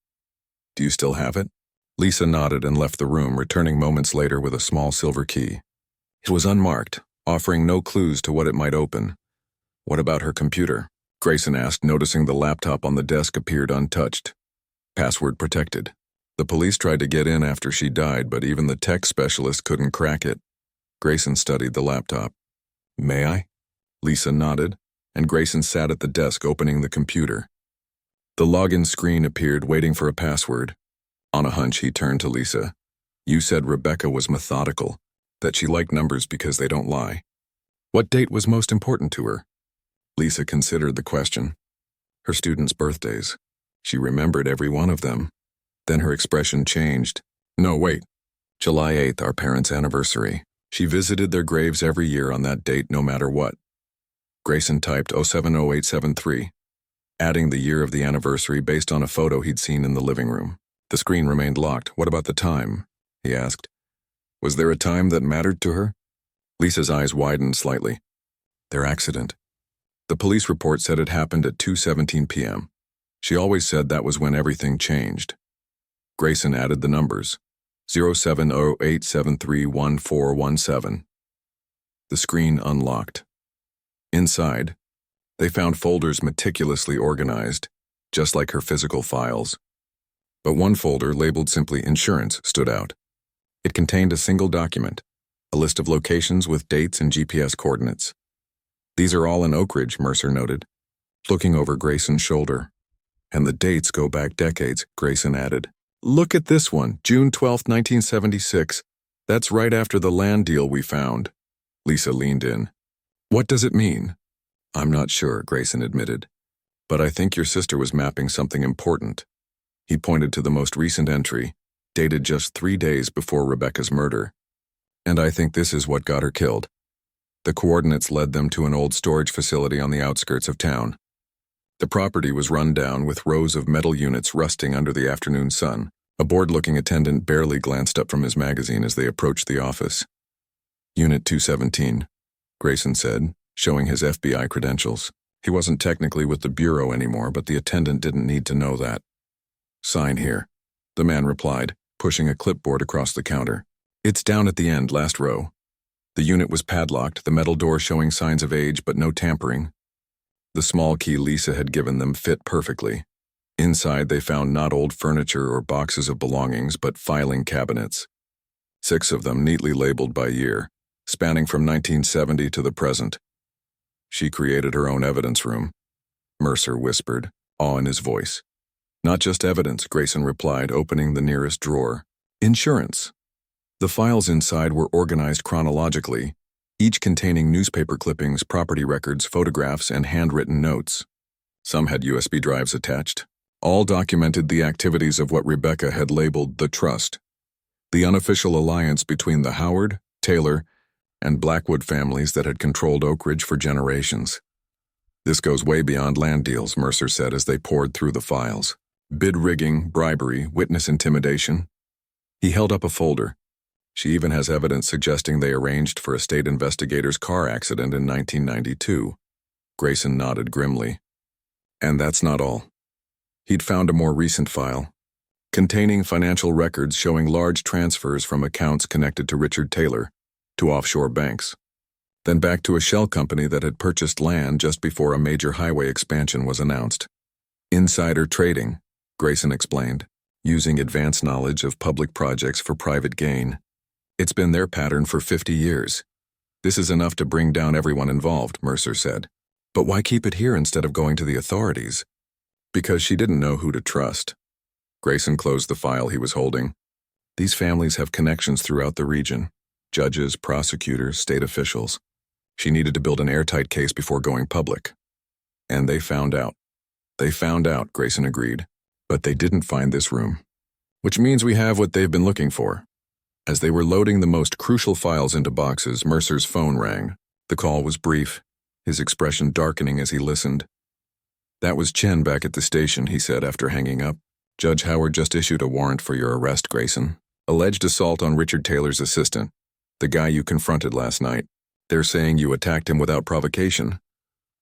Do you still have it?" Lisa nodded and left the room, returning moments later with a small silver key. It was unmarked, offering no clues to what it might open. "What about her computer?" Grayson asked, noticing the laptop on the desk appeared untouched. "Password protected. The police tried to get in after she died, but even the tech specialist couldn't crack it." Grayson studied the laptop. "May I?" Lisa nodded, and Grayson sat at the desk opening the computer. The login screen appeared, waiting for a password. On a hunch, he turned to Lisa. "You said Rebecca was methodical, that she liked numbers because they don't lie. What date was most important to her?" Lisa considered the question. Her students' birthdays. She remembered every one of them. Then her expression changed. "No, wait. July 8th, our parents' anniversary. She visited their graves every year on that date, no matter what." Grayson typed 070873, adding the year of the anniversary based on a photo he'd seen in the living room. The screen remained locked. "What about the time?" he asked. "Was there a time that mattered to her?" Lisa's eyes widened slightly. "Their accident. The police report said it happened at 2:17 p.m. She always said that was when everything changed." Grayson added the numbers. 0708731417. The screen unlocked. Inside, they found folders meticulously organized, just like her physical files. But one folder, labeled simply Insurance, stood out. It contained a single document, a list of locations with dates and GPS coordinates. "These are all in Oak Ridge," Mercer noted, looking over Grayson's shoulder. "And the dates go back decades," Grayson added. "Look at this one, June 12, 1976. That's right after the land deal we found." Lisa leaned in. "What does it mean?" "I'm not sure," Grayson admitted. "But I think your sister was mapping something important." He pointed to the most recent entry, dated just 3 days before Rebecca's murder. "And I think this is what got her killed." The coordinates led them to an old storage facility on the outskirts of town. The property was run down, with rows of metal units rusting under the afternoon sun. A bored-looking attendant barely glanced up from his magazine as they approached the office. "Unit 217, Grayson said, showing his FBI credentials. He wasn't technically with the Bureau anymore, but the attendant didn't need to know that. "Sign here," the man replied, pushing a clipboard across the counter. "It's down at the end, last row." The unit was padlocked, the metal door showing signs of age but no tampering. The small key Lisa had given them fit perfectly. Inside, they found not old furniture or boxes of belongings, but filing cabinets. 6 of them neatly labeled by year, spanning from 1970 to the present. "She created her own evidence room," Mercer whispered, awe in his voice. "Not just evidence," Grayson replied, opening the nearest drawer. "Insurance." The files inside were organized chronologically, each containing newspaper clippings, property records, photographs, and handwritten notes. Some had USB drives attached. All documented the activities of what Rebecca had labeled the Trust, the unofficial alliance between the Howard, Taylor, and Blackwood families that had controlled Oak Ridge for generations. "This goes way beyond land deals," Mercer said as they pored through the files. "Bid rigging, bribery, witness intimidation." He held up a folder. "She even has evidence suggesting they arranged for a state investigator's car accident in 1992. Grayson nodded grimly. And that's not all. He'd found a more recent file, containing financial records showing large transfers from accounts connected to Richard Taylor to offshore banks, then back to a shell company that had purchased land just before a major highway expansion was announced. "Insider trading," Grayson explained, using advanced knowledge of public projects for private gain. "It's been their pattern for 50 years. This is enough to bring down everyone involved," Mercer said. "But why keep it here instead of going to the authorities?" Because she didn't know who to trust. Grayson closed the file he was holding. "These families have connections throughout the region. Judges, prosecutors, state officials. She needed to build an airtight case before going public. And they found out." "They found out," Grayson agreed. "But they didn't find this room. Which means we have what they've been looking for." As they were loading the most crucial files into boxes, Mercer's phone rang. The call was brief, his expression darkening as he listened. "That was Chen back at the station," he said after hanging up. "Judge Howard just issued a warrant for your arrest, Grayson. Alleged assault on Richard Taylor's assistant, the guy you confronted last night. They're saying you attacked him without provocation."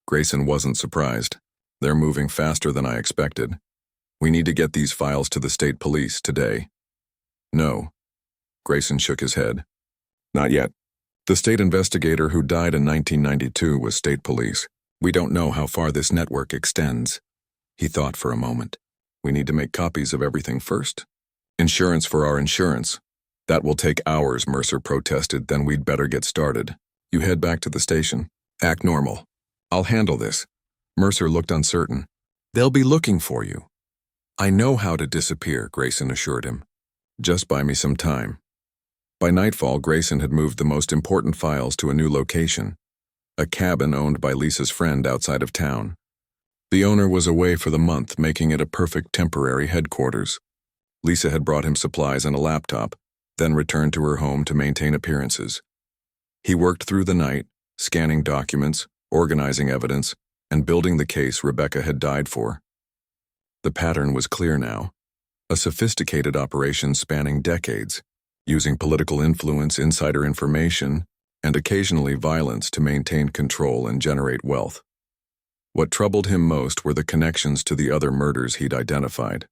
Grayson wasn't surprised. "They're moving faster than I expected. We need to get these files to the state police today." "No." Grayson shook his head. "Not yet. The state investigator who died in 1992 was state police. We don't know how far this network extends." He thought for a moment. "We need to make copies of everything first. Insurance for our insurance." "That will take hours," Mercer protested. "Then we'd better get started. You head back to the station. Act normal. I'll handle this." Mercer looked uncertain. "They'll be looking for you." "I know how to disappear," Grayson assured him. "Just buy me some time." By nightfall, Grayson had moved the most important files to a new location, a cabin owned by Lisa's friend outside of town. The owner was away for the month, making it a perfect temporary headquarters. Lisa had brought him supplies and a laptop, then returned to her home to maintain appearances. He worked through the night, scanning documents, organizing evidence, and building the case Rebecca had died for. The pattern was clear now. A sophisticated operation spanning decades, using political influence, insider information, and occasionally violence to maintain control and generate wealth. What troubled him most were the connections to the other murders he'd identified.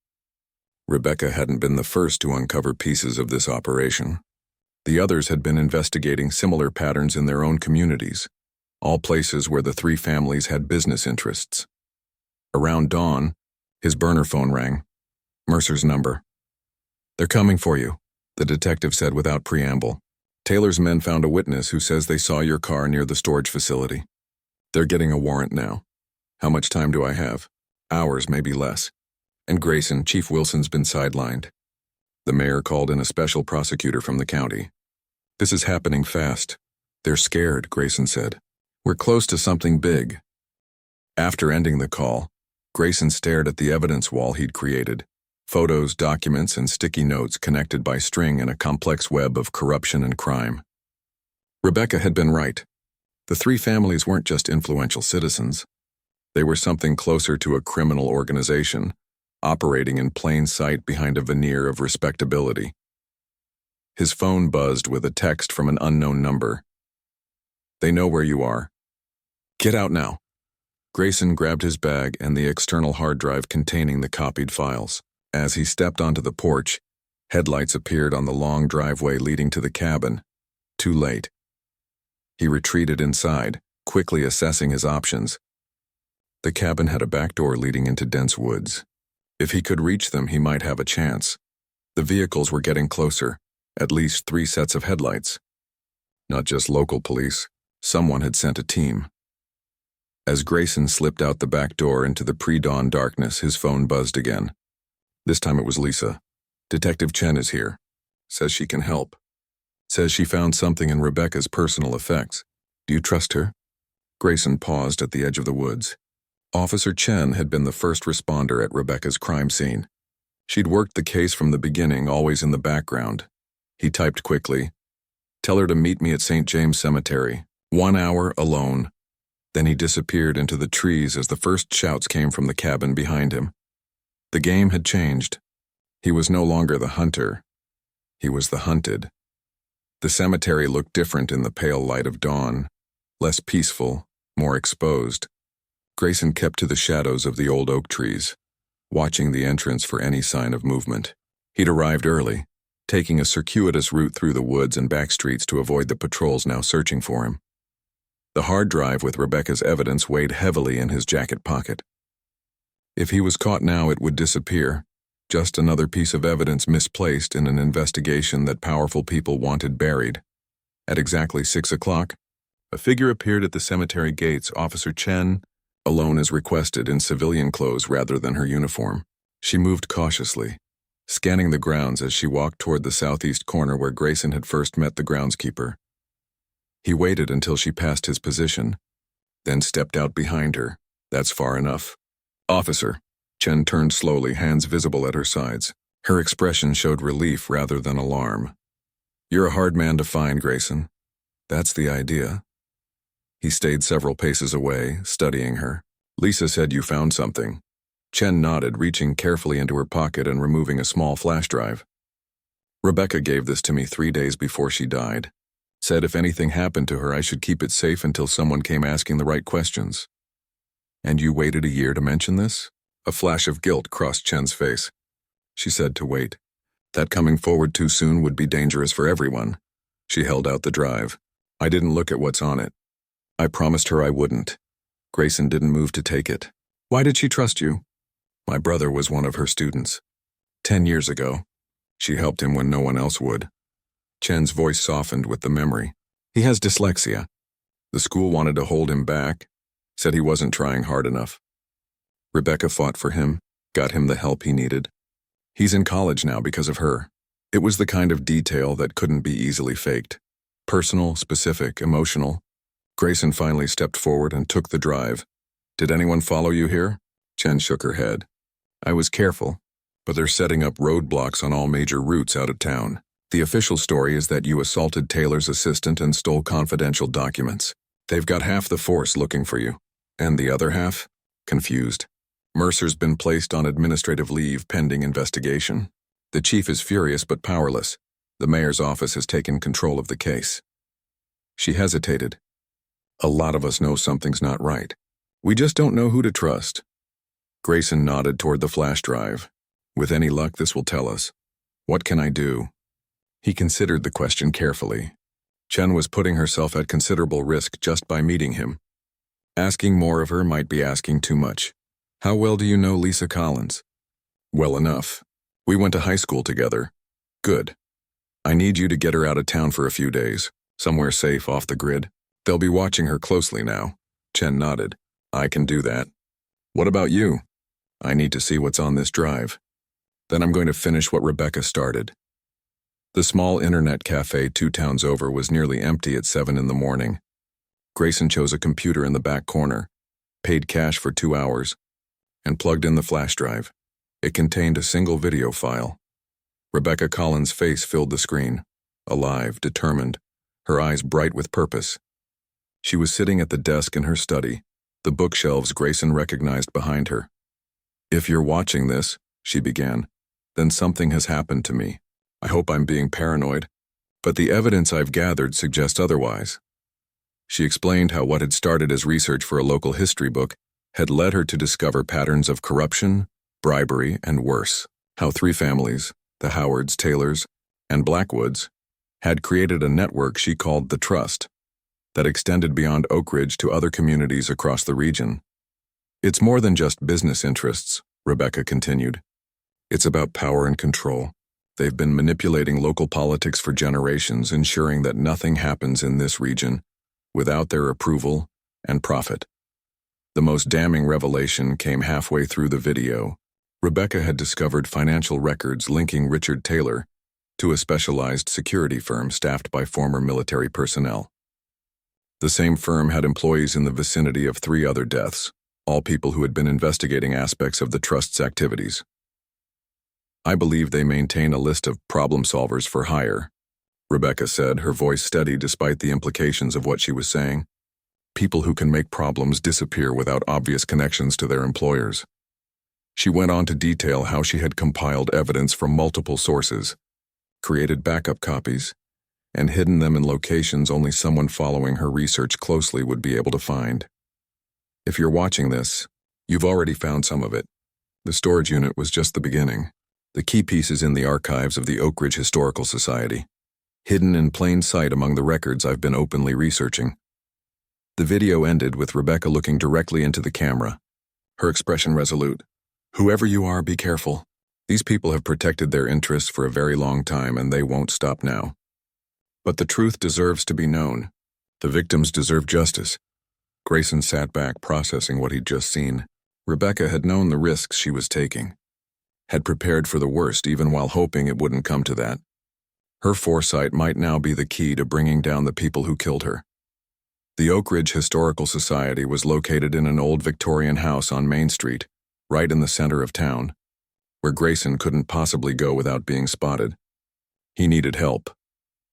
Rebecca hadn't been the first to uncover pieces of this operation. The others had been investigating similar patterns in their own communities, all places where the 3 families had business interests. Around dawn, his burner phone rang. Mercer's number. "They're coming for you," the detective said without preamble. "Taylor's men found a witness who says they saw your car near the storage facility. They're getting a warrant now. How much time do I have? Hours, maybe less. And Grayson, Chief Wilson's been sidelined. The mayor called in a special prosecutor from the county. This is happening fast. They're scared," Grayson said. "We're close to something big." After ending the call, Grayson stared at the evidence wall he'd created. Photos, documents, and sticky notes connected by string in a complex web of corruption and crime. Rebecca had been right. The 3 families weren't just influential citizens. They were something closer to a criminal organization, operating in plain sight behind a veneer of respectability. His phone buzzed with a text from an unknown number. "They know where you are. Get out now. Grayson grabbed his bag and the external hard drive containing the copied files. As he stepped onto the porch, headlights appeared on the long driveway leading to the cabin. Too late. He retreated inside, quickly assessing his options. The cabin had a back door leading into dense woods. If he could reach them, he might have a chance. The vehicles were getting closer, at least 3 sets of headlights. Not just local police, someone had sent a team. As Grayson slipped out the back door into the pre-dawn darkness, his phone buzzed again. This time it was Lisa. Detective Chen is here. Says she can help. Says she found something in Rebecca's personal effects. Do you trust her? Grayson paused at the edge of the woods. Officer Chen had been the first responder at Rebecca's crime scene. She'd worked the case from the beginning, always in the background. He typed quickly. Tell her to meet me at St. James Cemetery. 1 hour alone. Then he disappeared into the trees as the first shouts came from the cabin behind him. The game had changed. He was no longer the hunter. He was the hunted. The cemetery looked different in the pale light of dawn, less peaceful, more exposed. Grayson kept to the shadows of the old oak trees, watching the entrance for any sign of movement. He'd arrived early, taking a circuitous route through the woods and back streets to avoid the patrols now searching for him. The hard drive with Rebecca's evidence weighed heavily in his jacket pocket. If he was caught now, it would disappear. Just another piece of evidence misplaced in an investigation that powerful people wanted buried. At exactly 6 o'clock, a figure appeared at the cemetery gates. Officer Chen, alone as requested, in civilian clothes rather than her uniform. She moved cautiously, scanning the grounds as she walked toward the southeast corner where Grayson had first met the groundskeeper. He waited until she passed his position, then stepped out behind her. That's far enough. Officer. Chen turned slowly, hands visible at her sides. Her expression showed relief rather than alarm. You're a hard man to find, Grayson. That's the idea. He stayed several paces away, studying her. Lisa said you found something. Chen nodded, reaching carefully into her pocket and removing a small flash drive. Rebecca gave this to me 3 days before she died. Said if anything happened to her, I should keep it safe until someone came asking the right questions. And you waited a year to mention this? A flash of guilt crossed Chen's face. She said to wait. That coming forward too soon would be dangerous for everyone. She held out the drive. I didn't look at what's on it. I promised her I wouldn't. Grayson didn't move to take it. Why did she trust you? My brother was one of her students. 10 years ago. She helped him when no one else would. Chen's voice softened with the memory. He has dyslexia. The school wanted to hold him back, said he wasn't trying hard enough. Rebecca fought for him, got him the help he needed. He's in college now because of her. It was the kind of detail that couldn't be easily faked. Personal, specific, emotional. Grayson finally stepped forward and took the drive. Did anyone follow you here? Chen shook her head. I was careful, but they're setting up roadblocks on all major routes out of town. The official story is that you assaulted Taylor's assistant and stole confidential documents. They've got half the force looking for you. And the other half? Confused. Mercer's been placed on administrative leave pending investigation. The chief is furious but powerless. The mayor's office has taken control of the case. She hesitated. A lot of us know something's not right. We just don't know who to trust. Grayson nodded toward the flash drive. With any luck, this will tell us. What can I do? He considered the question carefully. Chen was putting herself at considerable risk just by meeting him. Asking more of her might be asking too much. How well do you know Lisa Collins? Well enough. We went to high school together. Good. I need you to get her out of town for a few days, somewhere safe off the grid. They'll be watching her closely now. Chen nodded. I can do that. What about you? I need to see what's on this drive. Then I'm going to finish what Rebecca started. The small internet cafe 2 towns over was nearly empty at 7 in the morning. Grayson chose a computer in the back corner, paid cash for 2 hours, and plugged in the flash drive. It contained a single video file. Rebecca Collins' face filled the screen, alive, determined, her eyes bright with purpose. She was sitting at the desk in her study, the bookshelves Grayson recognized behind her. If you're watching this, she began, then something has happened to me. I hope I'm being paranoid, but the evidence I've gathered suggests otherwise. She explained how what had started as research for a local history book had led her to discover patterns of corruption, bribery, and worse. How three families, the Howards, Taylors, and Blackwoods, had created a network she called the Trust that extended beyond Oak Ridge to other communities across the region. It's more than just business interests, Rebecca continued. It's about power and control. They've been manipulating local politics for generations, ensuring that nothing happens in this region without their approval and profit. The most damning revelation came halfway through the video. Rebecca had discovered financial records linking Richard Taylor to a specialized security firm staffed by former military personnel. The same firm had employees in the vicinity of 3 other deaths, all people who had been investigating aspects of the Trust's activities. I believe they maintain a list of problem solvers for hire, Rebecca said, her voice steady despite the implications of what she was saying. People who can make problems disappear without obvious connections to their employers. She went on to detail how she had compiled evidence from multiple sources, created backup copies, and hidden them in locations only someone following her research closely would be able to find. If you're watching this, you've already found some of it. The storage unit was just the beginning. The key piece is in the archives of the Oak Ridge Historical Society, hidden in plain sight among the records I've been openly researching. The video ended with Rebecca looking directly into the camera, her expression resolute. Whoever you are, be careful. These people have protected their interests for a very long time, and they won't stop now. But the truth deserves to be known. The victims deserve justice. Grayson sat back, processing what he'd just seen. Rebecca had known the risks she was taking, had prepared for the worst even while hoping it wouldn't come to that. Her foresight might now be the key to bringing down the people who killed her. The Oak Ridge Historical Society was located in an old Victorian house on Main Street, right in the center of town, where Grayson couldn't possibly go without being spotted. He needed help.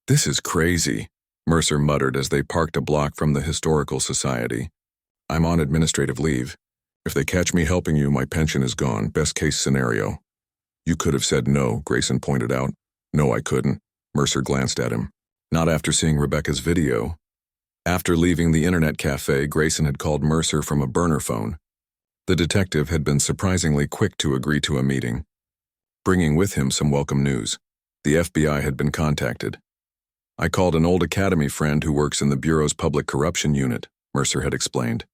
This is crazy, Mercer muttered as they parked a block from the Historical Society. I'm on administrative leave. If they catch me helping you, my pension is gone, best case scenario. You could have said no, Grayson pointed out. No, I couldn't. Mercer glanced at him. Not after seeing Rebecca's video. After leaving the internet cafe, Grayson had called Mercer from a burner phone. The detective had been surprisingly quick to agree to a meeting, bringing with him some welcome news. The FBI had been contacted. I called an old academy friend who works in the Bureau's public corruption unit, Mercer had explained.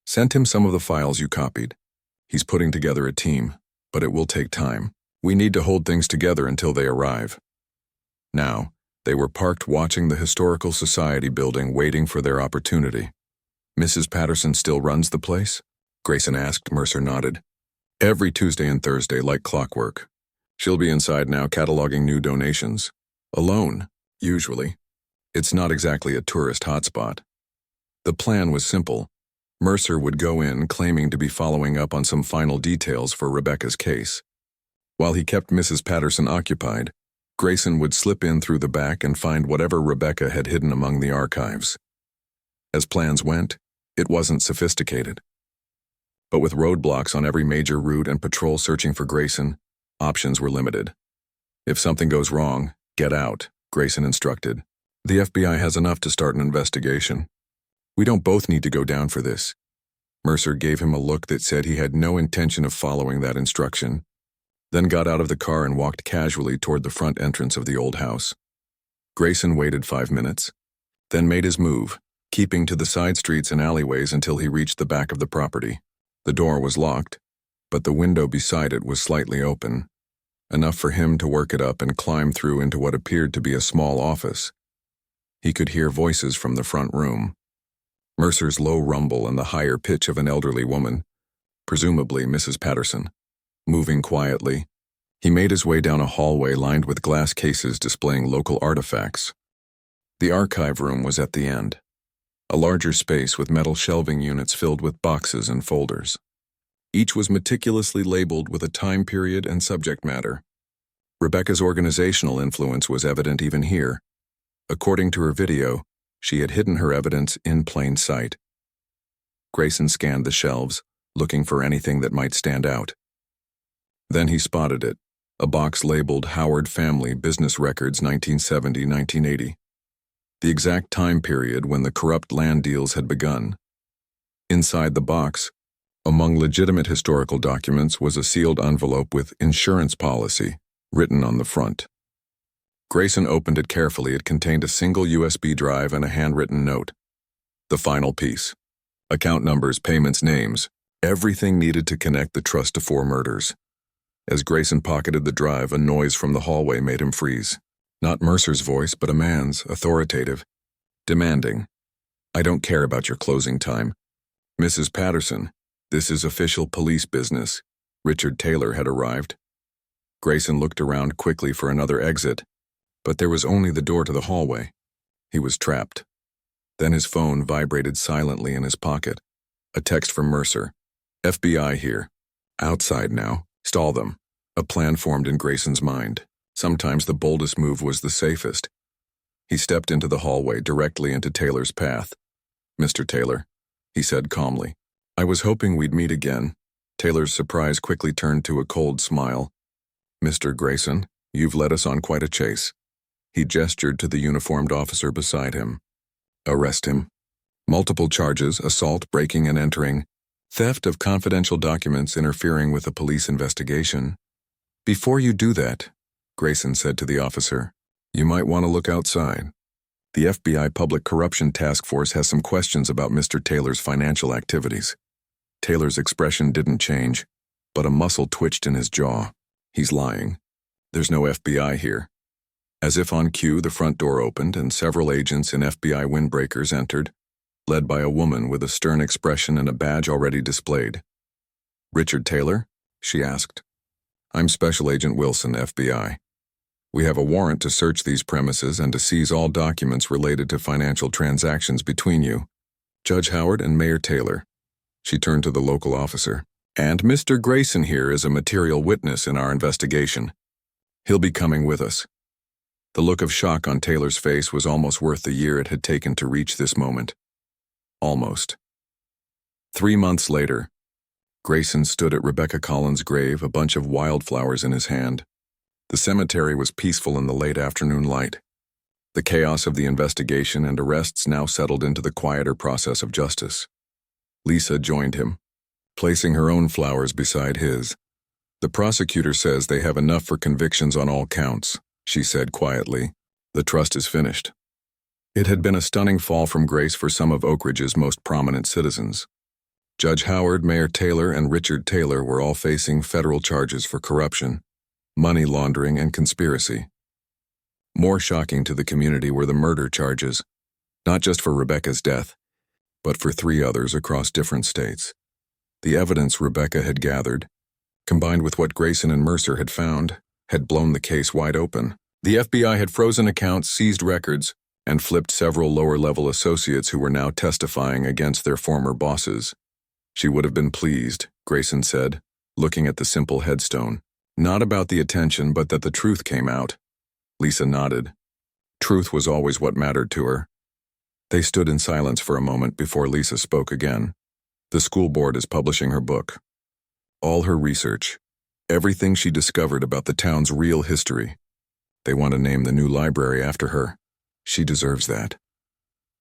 Sent him some of the files you copied. He's putting together a team, but it will take time. We need to hold things together until they arrive. Now, they were parked watching the Historical Society building, waiting for their opportunity. Mrs. Patterson still runs the place? Grayson asked. Mercer nodded. Every Tuesday and Thursday, like clockwork. She'll be inside now cataloging new donations. Alone, usually. It's not exactly a tourist hotspot. The plan was simple. Mercer would go in claiming to be following up on some final details for Rebecca's case. While he kept Mrs. Patterson occupied, Grayson would slip in through the back and find whatever Rebecca had hidden among the archives. As plans went, it wasn't sophisticated. But with roadblocks on every major route and patrol searching for Grayson, options were limited. If something goes wrong, get out, Grayson instructed. The FBI has enough to start an investigation. We don't both need to go down for this. Mercer gave him a look that said he had no intention of following that instruction, then got out of the car and walked casually toward the front entrance of the old house. Grayson waited 5 minutes, then made his move, keeping to the side streets and alleyways until he reached the back of the property. The door was locked, but the window beside it was slightly open, enough for him to work it up and climb through into what appeared to be a small office. He could hear voices from the front room. Mercer's low rumble and the higher pitch of an elderly woman, presumably Mrs. Patterson. Moving quietly, he made his way down a hallway lined with glass cases displaying local artifacts. The archive room was at the end, a larger space with metal shelving units filled with boxes and folders. Each was meticulously labeled with a time period and subject matter. Rebecca's organizational influence was evident even here. According to her video, she had hidden her evidence in plain sight. Grayson scanned the shelves, looking for anything that might stand out. Then he spotted it, a box labeled Howard Family Business Records 1970-1980. the exact time period when the corrupt land deals had begun. Inside the box, among legitimate historical documents, was a sealed envelope with insurance policy written on the front. Grayson opened it carefully. It contained a single USB drive and a handwritten note. The final piece. Account numbers, payments, names, everything needed to connect the trust to 4 murders. As Grayson pocketed the drive, a noise from the hallway made him freeze. Not Mercer's voice, but a man's, authoritative, demanding. "I don't care about your closing time. Mrs. Patterson, this is official police business." Richard Taylor had arrived. Grayson looked around quickly for another exit, but there was only the door to the hallway. He was trapped. Then his phone vibrated silently in his pocket. A text from Mercer. "FBI here. Outside now. Stall them." A plan formed in Grayson's mind. Sometimes the boldest move was the safest. He stepped into the hallway, directly into Taylor's path. "Mr. Taylor," he said calmly. "I was hoping we'd meet again." Taylor's surprise quickly turned to a cold smile. "Mr. Grayson, you've led us on quite a chase." He gestured to the uniformed officer beside him. "Arrest him. Multiple charges: assault, breaking and entering, theft of confidential documents, interfering with a police investigation." "Before you do that," Grayson said to the officer, "you might want to look outside. The FBI Public Corruption Task Force has some questions about Mr. Taylor's financial activities." Taylor's expression didn't change, but a muscle twitched in his jaw. "He's lying. There's no FBI here." As if on cue, the front door opened and several agents in FBI windbreakers entered, led by a woman with a stern expression and a badge already displayed. "Richard Taylor?" she asked. "I'm Special Agent Wilson, FBI. We have a warrant to search these premises and to seize all documents related to financial transactions between you, Judge Howard and Mayor Taylor." She turned to the local officer. "And Mr. Grayson here is a material witness in our investigation. He'll be coming with us." The look of shock on Taylor's face was almost worth the year it had taken to reach this moment. Almost. 3 months later, Grayson stood at Rebecca Collins' grave, a bunch of wildflowers in his hand. The cemetery was peaceful in the late afternoon light. The chaos of the investigation and arrests now settled into the quieter process of justice. Lisa joined him, placing her own flowers beside his. "The prosecutor says they have enough for convictions on all counts," she said quietly. "The trust is finished." It had been a stunning fall from grace for some of Oak Ridge's most prominent citizens. Judge Howard, Mayor Taylor, and Richard Taylor were all facing federal charges for corruption, money laundering, and conspiracy. More shocking to the community were the murder charges, not just for Rebecca's death, but for 3 others across different states. The evidence Rebecca had gathered, combined with what Grayson and Mercer had found, had blown the case wide open. The FBI had frozen accounts, seized records, and flipped several lower-level associates who were now testifying against their former bosses. "She would have been pleased," Grayson said, looking at the simple headstone. "Not about the attention, but that the truth came out." Lisa nodded. Truth was always what mattered to her. They stood in silence for a moment before Lisa spoke again. "The school board is publishing her book. All her research, everything she discovered about the town's real history. They want to name the new library after her. She deserves that."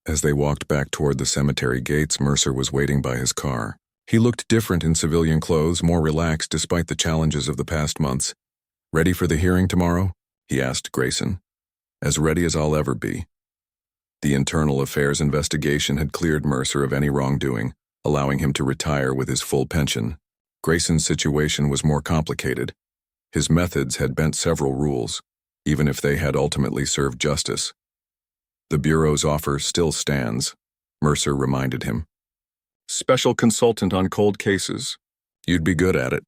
As they walked back toward the cemetery gates, Mercer was waiting by his car. He looked different in civilian clothes, more relaxed despite the challenges of the past months. "Ready for the hearing tomorrow?" he asked Grayson. "As ready as I'll ever be." The internal affairs investigation had cleared Mercer of any wrongdoing, allowing him to retire with his full pension. Grayson's situation was more complicated. His methods had bent several rules, even if they had ultimately served justice. "The Bureau's offer still stands," Mercer reminded him. "Special consultant on cold cases. You'd be good at it."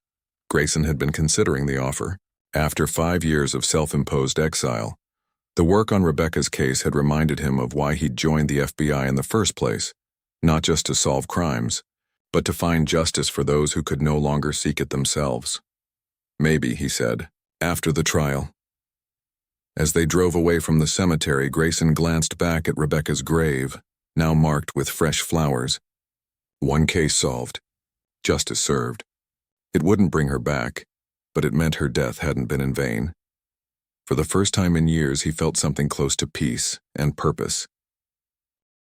Grayson had been considering the offer. After 5 years of self-imposed exile, the work on Rebecca's case had reminded him of why he'd joined the FBI in the first place, not just to solve crimes, but to find justice for those who could no longer seek it themselves. "Maybe," he said, "after the trial." As they drove away from the cemetery, Grayson glanced back at Rebecca's grave, now marked with fresh flowers. One case solved. Justice served. It wouldn't bring her back, but it meant her death hadn't been in vain. For the first time in years, he felt something close to peace and purpose.